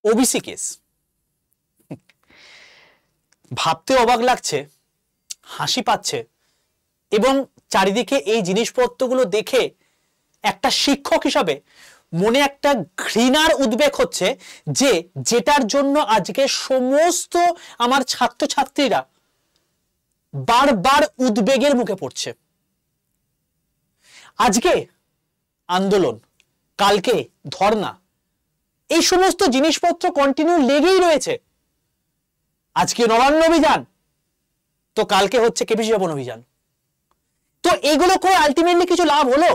OBC case, ভাবতে অবাক লাগছে, হাসি পাচ্ছে, এবং চারিদিকে এই জিনিসপত্রগুলো দেখে একটা শিক্ষক হিসাবে মনে একটা ঘৃণার উদ্বেগ হচ্ছে যে যেটার জন্য আজকে সমস্ত আমার ছাত্রছাত্রীরা বারবার উদ্বেগের মুখে পড়ছে। আজকে আন্দোলন, কালকে ধর্ণা, এই সমস্ত জিনিসপত্র কন্টিনিউ লেগেই রয়েছে। আজকে নবান্ন অভিযান, তো কালকে হচ্ছে কেপিসি ভবন অভিযান। তো এগুলো করে আলটিমেটলি কিছু লাভ হলো?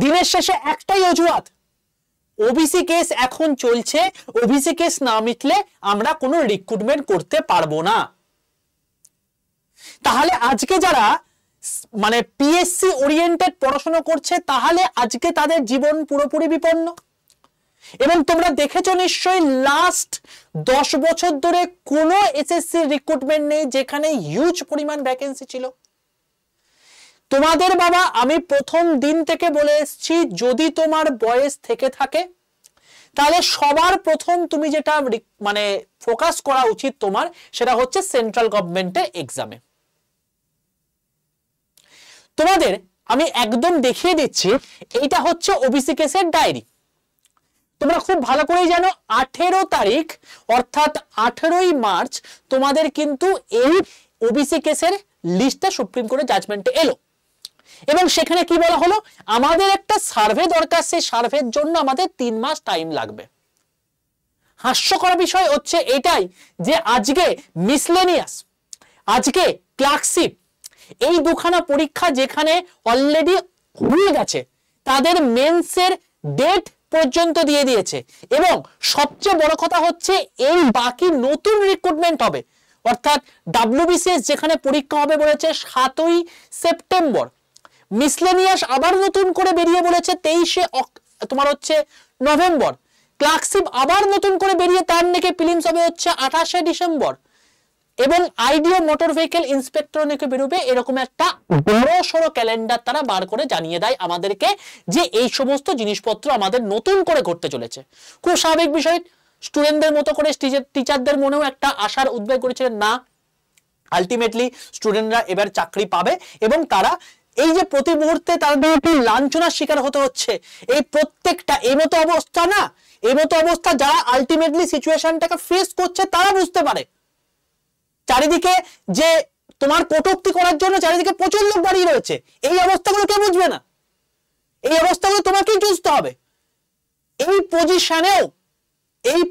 দিনের শেষে একটাই অজুহাত, ওবিসি কেস এখন চলছে, ওবিসি কেস না মিটলে আমরা কোনো রিক্রুটমেন্ট করতে পারবো না। তাহলে আজকে যারা মানে পিএসসি ওরিয়েন্টেড পড়াশোনা করছে, তাহলে আজকে তাদের জীবন পুরোপুরি বিপন্ন। এবং তোমরা দেখেছো নিশ্চয়ই লাস্ট 10 বছর ধরে কোনো এসএসসি রিক্রুটমেন্ট নেই যেখানে হিউজ পরিমাণ ভ্যাকেন্সি ছিল। তোমাদের বাবা আমি প্রথম দিন থেকে বলে এসেছি, যদি তোমার বয়স থেকে থাকে তাহলে সবার প্রথম তুমি যেটা মানে ফোকাস করা উচিত তোমার, সেটা হচ্ছে সেন্ট্রাল গভর্নমেন্টের এক্সামে। তোমাদের আমি একদম দেখিয়ে দিচ্ছি, এইটা হচ্ছে ওবিসি কেসের ডায়েরি। তোমরা খুব ভালো করেই জানো 18 তারিখ অর্থাৎ 18ই মার্চ তোমাদের কিন্তু এই ওবিসি কেসের লিস্টটা সুপ্রিম কোর্টের জাজমেন্টে এলো, এবং সেখানে কি বলা হলো, আমাদের একটা সার্ভে দরকার, সেই সার্ভের জন্য আমাদের 3 মাস টাইম লাগবে। হাস্যকর বিষয় হচ্ছে এটাই যে আজকে মিসলেনিয়াস, আজকে ক্লার্কশিপ, এই দুখানা পরীক্ষা যেখানে অলরেডি হয়ে গেছে, তাদের মেন্সের ডেট পর্যন্ত দিয়ে দিয়েছে। এবং সবচেয়ে বড় কথা হচ্ছে এই বাকি নতুন রিক্রুটমেন্ট হবে, অর্থাৎ ডাব্লিউবিসিএস যেখানে পরীক্ষা হবে বলেছে 7ই সেপ্টেম্বর, মিসলেনিয়াস আবার নতুন করে বেরিয়ে বলেছে 23শে তোমার হচ্ছে নভেম্বর, ক্লার্কশিপ আবার নতুন করে বেরিয়ে তার নাকি প্রিলিমস হবে হচ্ছে 28শে ডিসেম্বর, এবং আইডিও মোটর ভেহিকেল ইন্সপেক্টর নাকি বেরোবে। এরকম একটা বড় সড়ো ক্যালেন্ডার তারা বার করে জানিয়ে দেয় আমাদেরকে যে এই সমস্ত জিনিসপত্র আমাদের নতুন করে ঘটতে চলেছে। খুব স্বাভাবিক বিষয়, স্টুডেন্টদের মতো করে টিচারদের মনেও একটা আশার উদ্বেগ করেছিলেন, না আলটিমেটলি স্টুডেন্টরা এবার চাকরি পাবে, এবং তারা এই যে প্রতি মুহূর্তে তাদের লাঞ্ছনার শিকার হতে হচ্ছে, এই প্রত্যেকটা এই মতো অবস্থা না, এই মতো অবস্থা যারা আলটিমেটলি সিচুয়েশনটাকে ফেস করছে তারা বুঝতে পারে। চারিদিকে যে তোমার কটূক্তি করার জন্য চারিদিকে প্রচুর লোক দাঁড়িয়ে রয়েছে, এই অবস্থাগুলো কেউ বুঝবে না, এই অবস্থাগুলো তোমাকেই বুঝতে হবে। এই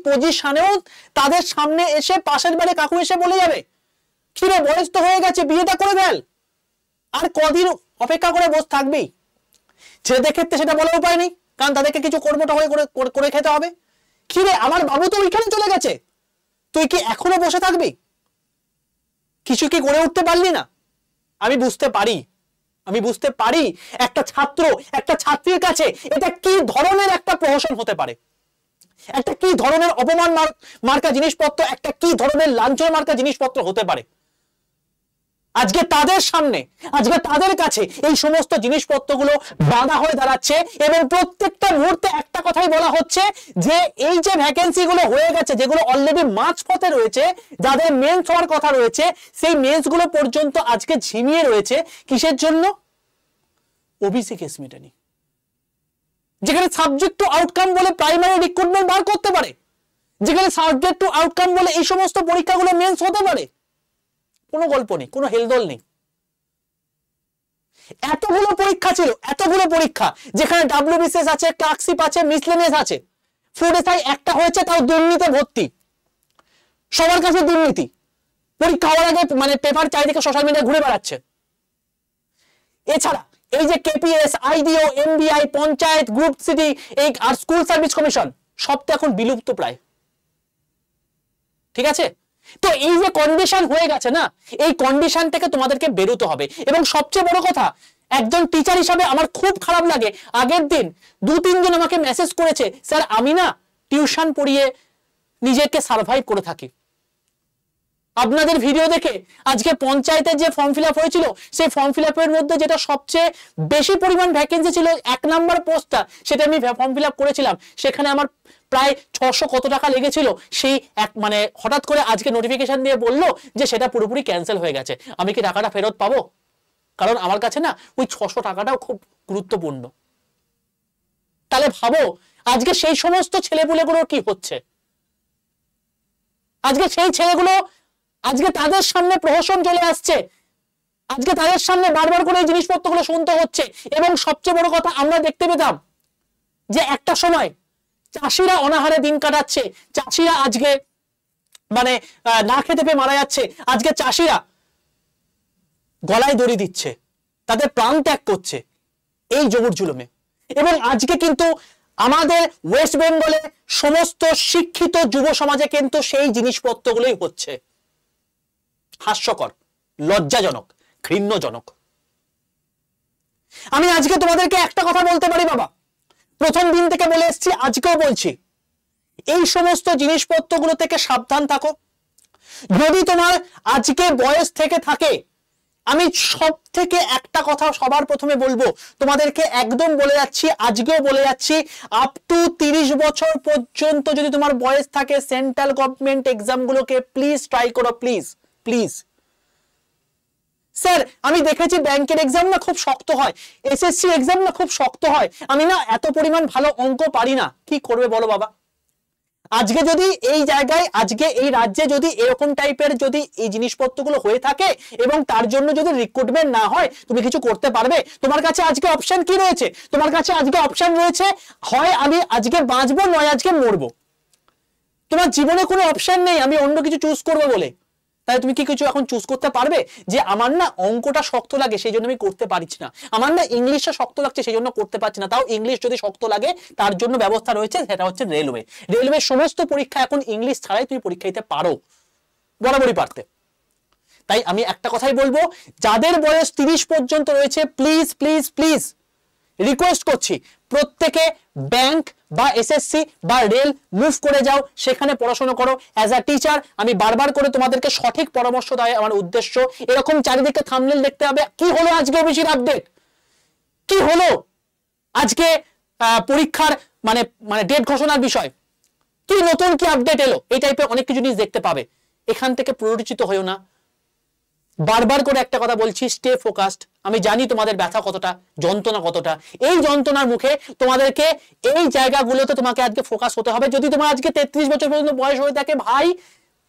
পজিশনেও তাদের সামনে এসে পাশের বাড়ি কাকু এসে বলে যাবে, কিরে বয়স তো হয়ে গেছে, বিয়েটা করে ফেল, আর কদিন অপেক্ষা করে বসে থাকবি? ছেলেদের ক্ষেত্রে সেটা বলার উপায় নেই, কারণ তাদেরকে কিছু কর্মটা করে খেতে হবে। কিরে আমার বাবু তো ওইখানে চলে গেছে, তুই কি এখনো বসে থাকবি? কিছু কি করে উঠতে পারলি না? আমি বুঝতে পারি একটা ছাত্র একটা ছাত্রীর কাছে এটা কি ধরনের একটা প্রহসন হতে পারে, একটা কি ধরনের অপমান মার্কা জিনিসপত্র, একটা কি ধরনের লাঞ্ছনা মার্কা জিনিসপত্র হতে পারে। আজকে তাদের সামনে, আজকে তাদের কাছে এই সমস্ত জিনিসপত্রগুলো বাধা হয়ে দাঁড়াচ্ছে, এবং প্রত্যেকটা মুহূর্তে একটা কথাই বলা হচ্ছে যে এই যে ভ্যাকেন্সি গুলো হয়ে গেছে, যেগুলো অলরেডি মাঝপথে রয়েছে, যাদের মেন্স হওয়ার কথা রয়েছে, সেই মেন্স গুলো পর্যন্ত আজকে ঝিমিয়ে রয়েছে। কিসের জন্য? ওবিসি কেস মেটানি, যেখানে সাবজেক্ট টু আউটকাম বলে প্রাইমারি রিক্রুটমেন্ট বার করতে পারে, যেখানে সাবজেক্ট টু আউটকাম বলে এই সমস্ত পরীক্ষাগুলো মেন্স হতে পারে। কোনো গল্প নেই, কোনো হেলদোল নেই। এতগুলো পরীক্ষা ছিল, এতগুলো পরীক্ষা, যেখানে ডাব্লিউবিসিএস আছে, ক্লার্কশিপ আছে, মিসলেনিয়াস আছে, ফুড এসআই একটা হয়েছে, তাও দুর্নীতি ভর্তি, সবার কাছে দুর্নীতি। পরীক্ষা হওয়ার আগে মানে পেপার চারিদিকে সোশ্যাল মিডিয়ায় ঘুরে বেড়াচ্ছে। এছাড়া এই যে কেপিএস, আইডিও, এমবিআই, পঞ্চায়েত, গ্রুপ সিটি, এই আর স্কুল সার্ভিস কমিশন, সব তো এখন বিলুপ্ত প্রায়। ঠিক আছে, তো এই যে কন্ডিশন হয়ে গেছে না, এই কন্ডিশন থেকে তোমাদেরকে বেরোতে হবে। এবং সবচেয়ে বড় কথা, একজন টিচার হিসাবে আমার খুব খারাপ লাগে, আগের দিন 2-3 জন আমাকে মেসেজ করেছে, স্যার আমি না টিউশন পড়িয়ে নিজেকে সার্ভাইভ করে থাকি। আপনাদের ভিডিও দেখে আজকে পঞ্চায়েতের যে ফর্ম ফিল আপ হয়েছিল সেই ফর্ম ফিল আপের মধ্যে যেটা সবচেয়ে বেশি পরিমাণ ভ্যাকেন্সি ছিল 1 নম্বর পোস্টটা, সেটা আমি ফর্ম ফিল আপ করেছিলাম। সেখানে আমার প্রায় 600 কত টাকা লেগেছিল। সেই মানে হঠাৎ করে আজকে নোটিফিকেশন দিয়ে বললো যে সেটা পুরোপুরি ক্যান্সেল হয়ে গেছে। আমি কি টাকাটা ফেরত পাবো? কারণ আমার কাছে না ওই 600 টাকাটাও খুব গুরুত্বপূর্ণ। তাহলে ভাবো আজকে সেই সমস্ত ছেলেপুলেগুলো কি হচ্ছে। আজকে সেই ছেলেগুলো, আজকে তাদের সামনে প্রহসন চলে আসছে, আজকে তাদের সামনে বারবার করে এই জিনিসপত্রগুলো শুনতে হচ্ছে। এবং সবচেয়ে বড় কথা, আমরা দেখতে পেতাম যে একটা সময় চাষিরা অনাহারে দিন কাটাচ্ছে, চাষিরা আজকে মানে না খেতে পেয়ে মারা যাচ্ছে। আজকে চাষিরা গলায় দড়ি দিচ্ছে, তাদের প্রাণ ত্যাগ করছে এই জবর জুলুমে। এবং আজকে কিন্তু আমাদের ওয়েস্ট বেঙ্গলে সমস্ত শিক্ষিত যুব সমাজে কিন্তু সেই জিনিসপত্রগুলোই হচ্ছে। হাস্যকর, লজ্জাজনক, ঘৃণ্যজনক। আমি আজকে তোমাদেরকে একটা কথা বলতে পারি বাবা, প্রথম দিন থেকে বলে এসেছি, আজকেও বলছি, এই সমস্ত জিনিসপত্রগুলো থেকে সাবধান থাকো। যদি তোমার আজকে বয়স থেকে থাকে, আমি সব থেকে একটা কথা সবার প্রথমে বলবো তোমাদেরকে, একদম বলে যাচ্ছি, আজকেও বলে যাচ্ছি, আপ টু 30 বছর পর্যন্ত যদি তোমার বয়স থাকে, সেন্ট্রাল গভর্নমেন্ট এক্সাম গুলোকে প্লিজ ট্রাই করো, প্লিজ প্লিজ। স্যার আমি দেখেছি ব্যাংকের এক্সাম না খুব শক্ত হয়, এসএসসি এক্সাম না খুব শক্ত হয়, আমি না এত পরিমাণ ভালো অঙ্ক পারি না। কি করবে বলো বাবা? আজকে যদি এই জায়গায়, আজকে এই রাজ্যে যদি এরকম টাইপের যদি এই জিনিসপত্রগুলো হয়ে থাকে এবং তার জন্য যদি রিক্রুটমেন্ট না হয়, তুমি কিছু করতে পারবে? তোমার কাছে আজকে অপশন কি রয়েছে? তোমার কাছে আজকে অপশন রয়েছে, হয় আমি আজকে বাঁচবো, নয় আজকে মরবো। তোমার জীবনে কোনো অপশন নেই আমি অন্য কিছু চুজ করবো বলে। তাই তুমি কি কিছু এখন চুজ করতে পারবে যে আমার না অঙ্কটা শক্ত লাগে সেই জন্য আমি করতে পারছি না, আমার না ইংলিশটা শক্ত লাগছে সেই জন্য করতে পারছি না? তাও ইংলিশ যদি শক্ত লাগে তার জন্য ব্যবস্থা রয়েছে, সেটা হচ্ছে রেলওয়ে। রেলওয়ের সমস্ত পরীক্ষা এখন ইংলিশ ছাড়াই তুমি পরীক্ষা দিতে পারো, বরাবরই পারতে। তাই আমি একটা কথাই বলবো, যাদের বয়স 30 পর্যন্ত রয়েছে, প্লিজ প্লিজ প্লিজ রিকোয়েস্ট করছি, প্রত্যেকে ব্যাংক বা এসএসসি বা রেল মুভ করে যাও, সেখানে পড়াশোনা করো অ্যাজ আ টিচার। আমি বারবার করে তোমাদেরকে সঠিক পরামর্শ দেওয়া আমার উদ্দেশ্য। এরকম চারিদিকে থাম্বনেল দেখতে হবে, কি হলো আজকে ওবিসির আপডেট, কি হলো আজকে পরীক্ষার মানে মানে ডেট ঘোষণার বিষয়, কি নতুন কি আপডেট এলো, এই টাইপের অনেক কিছু জিনিস দেখতে পাবে। এখান থেকে প্ররোচিত হয়েও না। বারবার করে একটা কথা বলছি, স্টে ফোকাসড। আমি জানি তোমাদের ব্যথা কতটা, যন্ত্রণা কতটা। এই যন্ত্রণার মুখে তোমাদেরকে এই জায়গাগুলোতে তোমাকে আজকে ফোকাস হতে হবে। যদি তোমার আজকে 33 বছর পর্যন্ত বয়স হয়ে থাকে, ভাই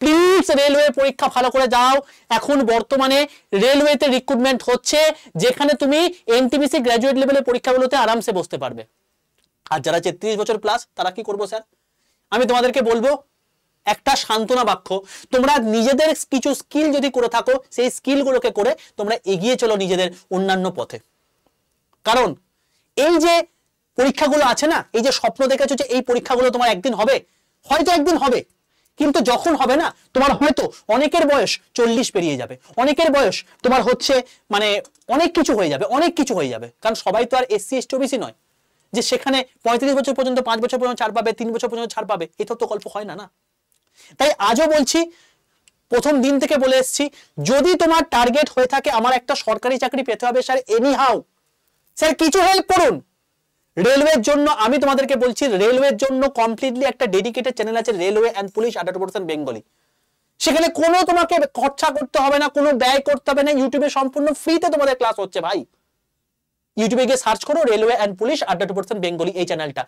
প্লিজ রেলওয়ে পরীক্ষা ভালো করে দাও। এখন বর্তমানে রেলওয়েতে রিক্রুটমেন্ট হচ্ছে, যেখানে তুমি এনটিপিসি গ্র্যাজুয়েট লেভেলের পরীক্ষাগুলোতে আরামসে বসতে পারবে। আর যারা 33 বছর প্লাস তারা কি করবো স্যার? আমি তোমাদেরকে বলবো একটা সান্ত্বনা বাক্য, তোমরা নিজেদের কিছু স্কিল যদি করে থাকো, সেই স্কিলগুলোকে করে তোমরা এগিয়ে চলো নিজেদের অন্যান্য পথে। কারণ এই যে পরীক্ষাগুলো আছে না, এই যে স্বপ্ন দেখেছো যে এই পরীক্ষাগুলো তোমার একদিন হবে, হয়তো একদিন হবে, কিন্তু যখন হবে না, তোমার হয়তো অনেকের বয়স 40 পেরিয়ে যাবে, অনেকের বয়স তোমার হচ্ছে মানে অনেক কিছু হয়ে যাবে, অনেক কিছু হয়ে যাবে। কারণ সবাই তো আর এসসি এসটি ওবিসি নয় যে সেখানে 35 বছর পর্যন্ত, 5 বছর পর্যন্ত ছাড় পাবে, 3 বছর পর্যন্ত ছাড় পাবে। এই তো গল্প হয় না না। তাই আজও বলছি, প্রথম দিন থেকে বলে এসেছি, যদি তোমার টার্গেট হয়ে থাকে আমার একটা সরকারি চাকরি পেতে হবে স্যার, এনি হাউ স্যার কিছু হেল্প করুন রেলওয়ের জন্য। আমি তোমাদেরকে বলছি, রেলওয়ের জন্য কমপ্লিটলি একটা ডেডিকেটেড চ্যানেল আছে, রেলওয়ে অ্যান্ড পুলিশ 100% বেঙ্গলি। সেখানে কোনো তোমাকে খরচা করতে হবে না, কোনো ব্যয় করতে হবে না, ইউটিউবে সম্পূর্ণ ফ্রিতে তোমাদের ক্লাস হচ্ছে ভাই। ইউটিউবে গিয়ে সার্চ করো রেলওয়ে অ্যান্ড পুলিশ 100% বেঙ্গলি, এই চ্যানেলটা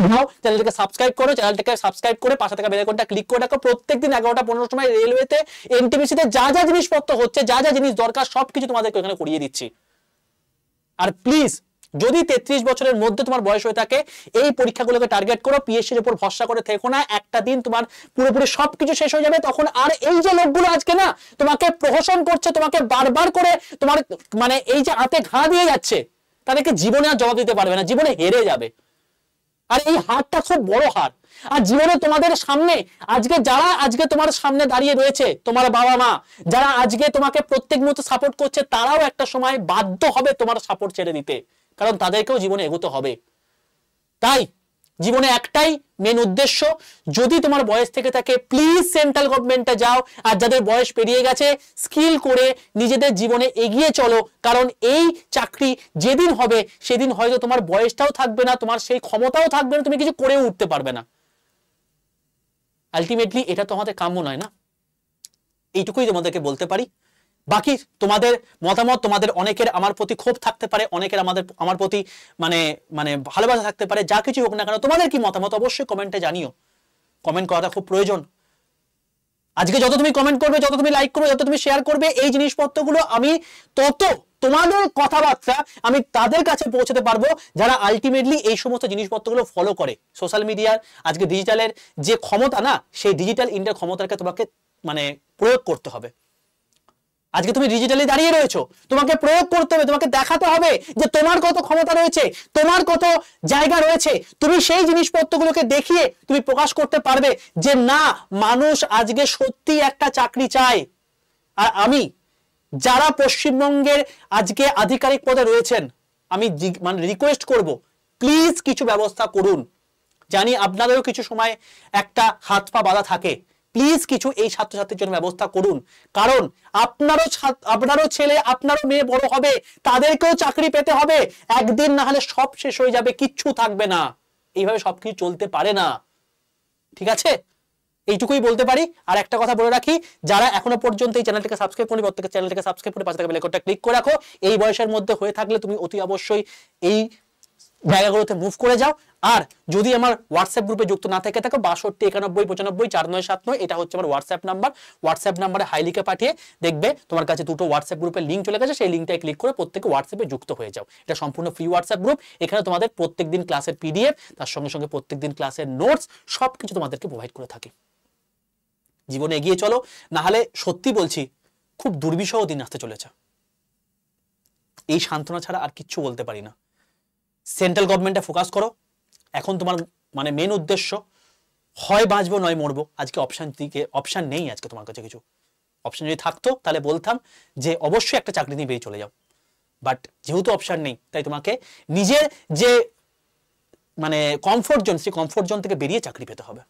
ঘুরাও, চ্যানেলটাকে সাবস্ক্রাইব করো, চ্যানেলটাকে সাবস্ক্রাইব করে পাশে থাকা বেল আইকনটা ক্লিক করে রাখো। প্রত্যেকদিন 11টা 15 সময় রেলওয়েতে এনটিপিসিতে যা যা জিনিসপত্র হচ্ছে, যা যা জিনিস দরকার সবকিছু তোমাদেরকে এখানে করিয়ে দিচ্ছি। আর প্লিজ যদি 33 বছরের মধ্যে তোমার বয়স হয়ে থাকে, এই পরীক্ষাগুলোকে টার্গেট করো, পিএসসির উপর ভরসা করে থেকো না। একটা দিন তোমার পুরোপুরি সবকিছু শেষ হয়ে যাবে, তখন আর এই যে লোকগুলো আজকে না তোমাকে প্রহসন করছে, তোমাকে বারবার করে তোমার মানে এই যে হাতে ঘা দিয়ে যাচ্ছে, তাদেরকে জীবনে আর জবাব দিতে পারবে না, জীবনে হেরে যাবে। আর এই হারটা খুব বড় হার। আর জীবনে তোমাদের সামনে আজকে যারা আজকে তোমার সামনে দাঁড়িয়ে রয়েছে, তোমার বাবা মা যারা আজকে তোমাকে প্রত্যেক মুহূর্তে সাপোর্ট করছে, তারাও একটা সময় বাধ্য হবে তোমার সাপোর্ট ছেড়ে দিতে, কারণ তাদেরকেও জীবনে এগোতে হবে। তাই জীবনে একটাই মেন উদ্দেশ্য, যদি তোমার বয়স থেকে থাকে প্লিজ সেন্ট্রাল গভর্নমেন্টে যাও, আর যাদের বয়স পেরিয়ে গেছে স্কিল করে নিজেদের জীবনে এগিয়ে চলো, কারণ এই চাকরি যেদিন হবে সেদিন হয়তো তোমার বয়সটাও থাকবে না, তোমার সেই ক্ষমতাও থাকবে না, তুমি কিছু করেও উঠতে পারবে না। আলটিমেটলি এটা তো আমাদের কাম্য নয় না, এইটুকুই তোমাদেরকে বলতে পারি। বাকি তোমাদের মতামত, তোমাদের অনেকের আমার প্রতি ক্ষোভ থাকতে পারে, অনেকের আমার প্রতি মানে মানে ভালোবাসা থাকতে পারে, যা কিছু হোক না কেন তোমাদের কি মতামত অবশ্যই কমেন্টে জানিও। কমেন্ট করাটা খুব প্রয়োজন। আজকে যত তুমি কমেন্ট করবে, যত তুমি লাইক করবে, যত তুমি শেয়ার করবে, এই জিনিসপত্রগুলো আমি তত তোমাদের কথাবার্তা আমি তাদের কাছে পৌঁছতে পারবো যারা আলটিমেটলি এই সমস্ত জিনিসপত্রগুলো ফলো করে। সোশ্যাল মিডিয়ার আজকে ডিজিটালের যে ক্ষমতা না, সেই ডিজিটাল ইন্ডিয়ার ক্ষমতাকে তোমাকে মানে প্রয়োগ করতে হবে। আজকে তুমি ডিজিটালি দাঁড়িয়ে রয়েছো, তোমাকে প্রয়োগ করতে হবে, তোমাকে দেখাতে হবে যে তোমার কত ক্ষমতা রয়েছে, তোমার কত জায়গা রয়েছে। তুমি সেই জিনিসপত্রগুলোকে দেখিয়ে তুমি প্রকাশ করতে পারবে যে না, মানুষ আজকে সত্যি একটা চাকরি চায়। আর আমি যারা পশ্চিমবঙ্গের আজকে আধিকারিক পদে রয়েছেন, আমি মানে রিকোয়েস্ট করব প্লিজ কিছু ব্যবস্থা করুন। জানি আপনাদেরও কিছু সময় একটা হাত পা বাঁধা থাকে, প্লিজ কিছু এই ছাত্রছাত্রীর জন্য ব্যবস্থা করুন, কারণ আপনারও ছেলে আপনারও মেয়ে বড় হবে, তাদেরকেও চাকরি পেতে হবে। একদিন না হলে সব শেষ হয়ে যাবে, কিচ্ছু থাকবে না, এইভাবে সবকিছু চলতে পারে না। ঠিক আছে, এইটুকুই বলতে পারি। আর একটা কথা বলে রাখি, যারা এখনো পর্যন্ত এই চ্যানেলটাকে সাবস্ক্রাইব করেনি, প্রত্যেকটা চ্যানেলটাকে সাবস্ক্রাইব করে পাশে থাকা বেল আইকনটা ক্লিক করে রাখো। এই বয়সের মধ্যে হয়ে থাকলে তুমি অতি অবশ্যই এই জায়গাগুলোতে মুভ করে যাও। আর যদি আমার হোয়াটসঅ্যাপ গ্রুপে যুক্ত না থেকে থাকো, 62 91 95 4979 এটা হচ্ছে আমার হোয়াটসঅ্যাপ নাম্বার। হোয়াটসঅ্যাপ নাম্বারে হাই লিখে পাঠিয়ে দেখবে তোমার কাছে দুটো হোয়াটসঅ্যাপ গ্রুপের লিঙ্ক চলে গেছে, সেই লিঙ্কটায় ক্লিক করে প্রত্যেকে হোয়াটসঅ্যাপে যুক্ত হয়ে যাও। এটা সম্পূর্ণ ফ্রি হোয়াটসঅ্যাপ গ্রুপ। এখানে তোমাদের প্রত্যেকদিন ক্লাসের পিডিএফ, তার সঙ্গে সঙ্গে প্রত্যেকদিন ক্লাসের নোটস সবকিছু তোমাদেরকে প্রোভাইড করে থাকি। জীবনে এগিয়ে চলো, না হলে সত্যি বলছি খুব দুর্বিষহ দিন আসতে চলেছে। এই সান্ত্বনা ছাড়া আর কিচ্ছু বলতে পারি না। সেন্ট্রাল গভর্নমেন্টে ফোকাস করো, এখন তোমার মানে মেন উদ্দেশ্য হয় বাঁচবো নয় মরবো। আজকে অপশন নেই, আজকে তোমার কাছে কিছু অপশন যদি থাকতো তাহলে বলতাম যে অবশ্যই একটা চাকরি নিয়ে বেরিয়ে চলে যাও, বাট যেহেতু অপশন নেই তাই তোমাকে নিজের যে মানে কমফোর্ট জোন, সেই কমফোর্ট জোন থেকে বেরিয়ে চাকরি পেতে হবে।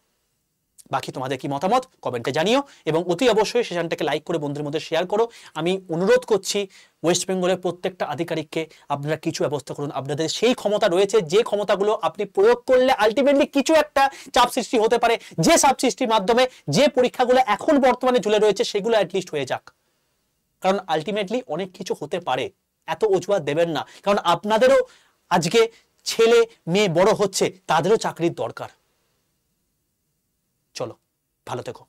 বাকি তোমাদের কি মতামত কমেন্টে জানিও, এবং অতি অবশ্যই সেশনটাকে লাইক করে বন্ধুদের মধ্যে শেয়ার করো। আমি অনুরোধ করছি ওয়েস্ট বেঙ্গলের প্রত্যেকটা আধিকারিককে, আপনারা কিছু ব্যবস্থা করুন। আপনাদের সেই ক্ষমতা রয়েছে, যে ক্ষমতাগুলো আপনি প্রয়োগ করলে আলটিমেটলি কিছু একটা চাপ সৃষ্টি হতে পারে, যে চাপ সৃষ্টির মাধ্যমে যে পরীক্ষাগুলো এখন বর্তমানে ঝুলে রয়েছে সেগুলো অ্যাটলিস্ট হয়ে যাক, কারণ আলটিমেটলি অনেক কিছু হতে পারে। এত অজুহাত দেবেন না, কারণ আপনাদেরও আজকে ছেলে মেয়ে বড় হচ্ছে, তাদেরও চাকরির দরকার। চলো, ভালো থেকো।